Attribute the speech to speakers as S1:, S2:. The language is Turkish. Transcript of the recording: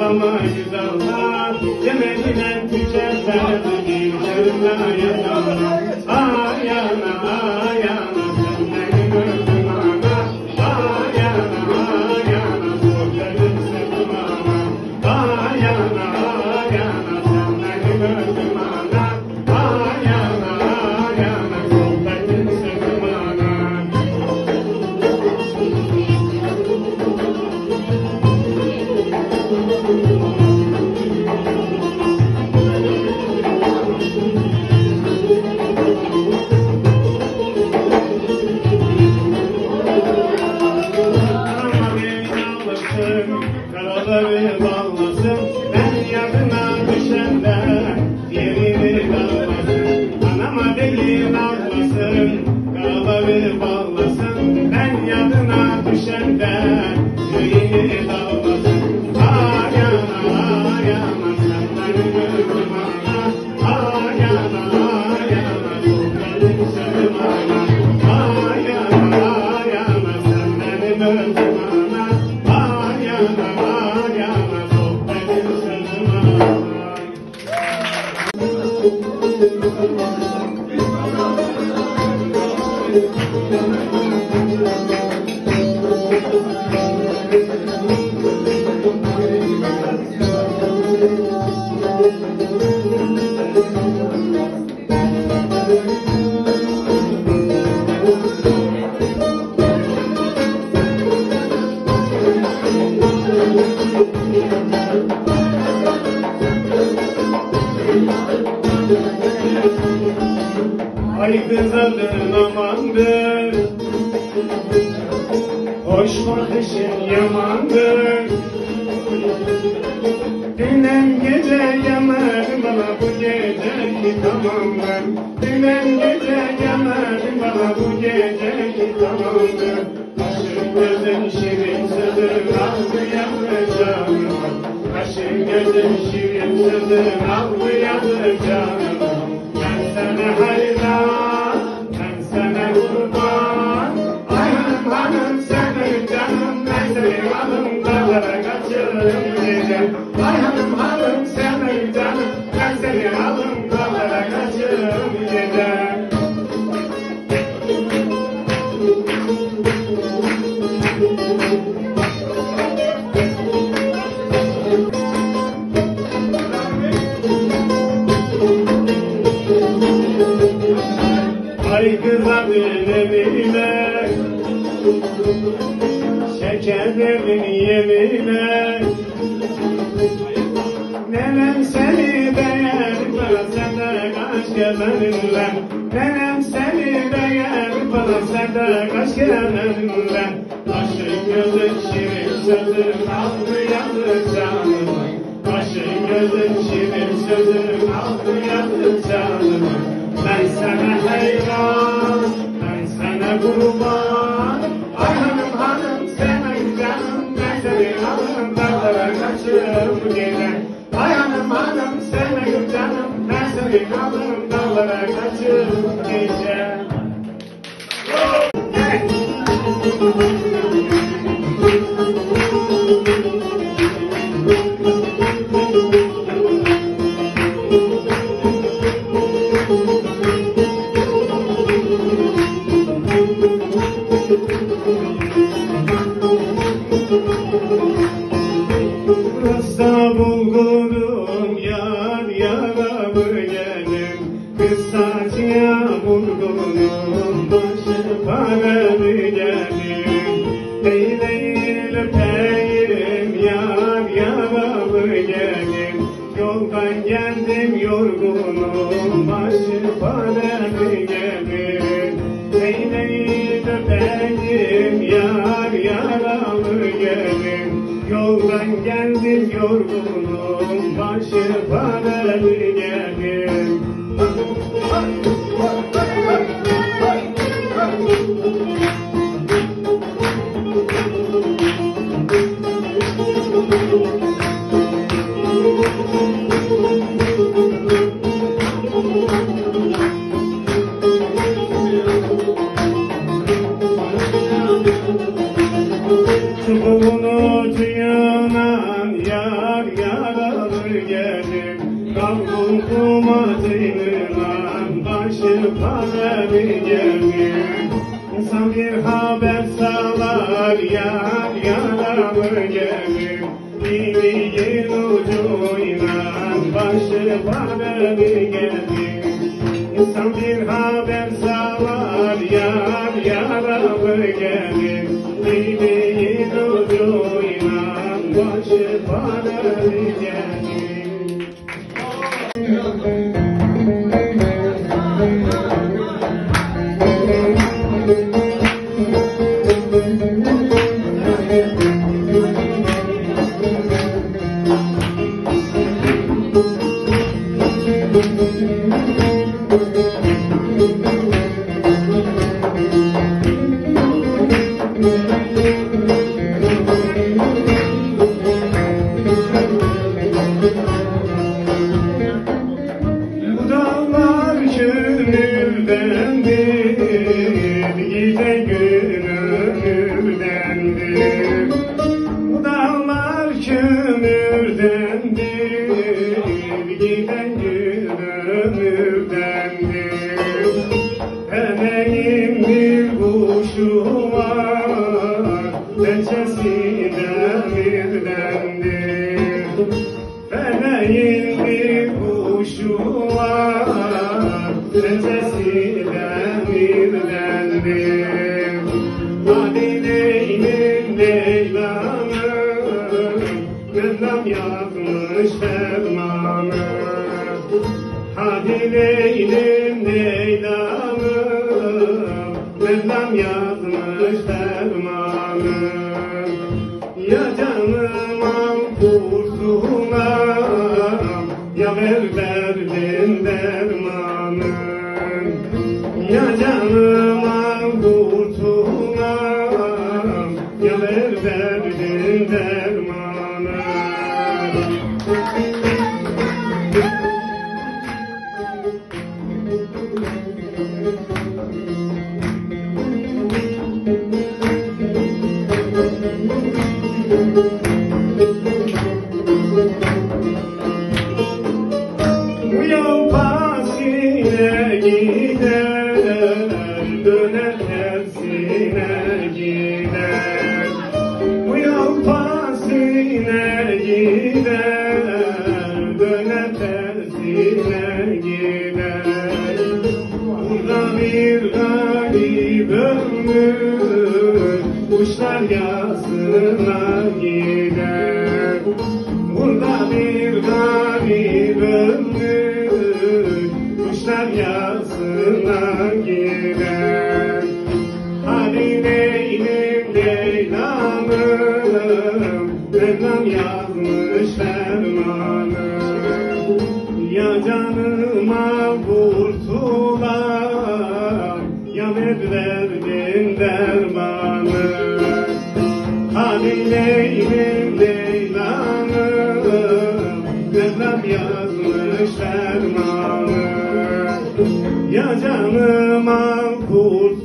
S1: ama güzeller, yemeğine tükenmez bir sevdayalar. Ayana ayana sen beni gördün ana, ayana ayana sohbetin sevdim ana, ayana ayana sen beni gördün ana, ayana ayana sohbetin sevdim ana. Karaları bağlasın, ben yadına düşende yerini dağlasın. Anama değil ağlasın, karaları bağlasın, ben yadına düşende yerini dağlasın. Ayana ayana sen beni gördün ana, ayana ayana sohbetin sevdim ana, ayana ayana sen beni gördün ana, ayana ayana sohbetin sevdim ana. Ay kızadın amandır, hoş bakışın yamandır. Dünen gece yanardın bana bu geceki tamamdır. Dünen gece yanardın bana bu geceki tamamdır. Kaşın gözün şirin sözün aldı yandı canım. Kaşın gözün şirin sözün aldı yandı canım. Ben sana hayran, ben sana kurban. Ay hanım hanım senin canım, ben seni alım dağlara kaçırırım gece. Ay hanım hanım senin canım, ben seni alım dağlara kaçırırım gece. Ay kızadın evine, şekerlerin yemine. Nenem seni değer, bana sen de kaç gelenler. Nenem seni değer, bana sen de kaç gelenler. Kaşın gözün şirin sözün aldı yandı canım. Kaşın gözün şirin sözün aldı yandı canım. Ben sana hayran, ben sana kurban. Ay hanım hanım senin canım, ben seni alım dağlara kaçırırım gece. Ay hanım hanım senin canım, ben seni alım dağlara kaçırırım gece. Rasta bulgurum yar yaramı gelin, kısaca bulgurum başı paralı gelin. Eyleyil öpeyim yar yaramı gelin, yoldan geldim yorgunum başı paralı gelin. Eyleyil öpeyim yar yaramı gelin, yoldan geldim yorgunum başı paralı gelin. Macınılan başı pazarı gelir. İnsan bir haber salar yar yaramı gelir. İliğin ucuyla başı pazarı gelir. İnsan bir haber salar yar yaramı gelir. İliğin ucuyla başı pazarı gelir. Yazmış fermanı, hadi Leylim Leyla'mım, Mevlam yazmış fermanı. Ya canıma kurtulam, ya ver derdin dermanı. Ya canıma kurtulam, ya ver derdin dermanı. Bu yol pasine gider, döner tersine gider. Bu yol pasine gider, döner tersine gider. Burada bir garip ömür, kuşlar yasına gider. Burada bir garip ömür, kuşlar yasına gider. Hadi Leylim Leyla'mım, Mevlam yazmış fermanı. Ya canıma kurtulan, ya verdin dermanı. Hadi Leylim Leyla'mım, Mevlam yazmış fermanı. Ya canıma kurtulan,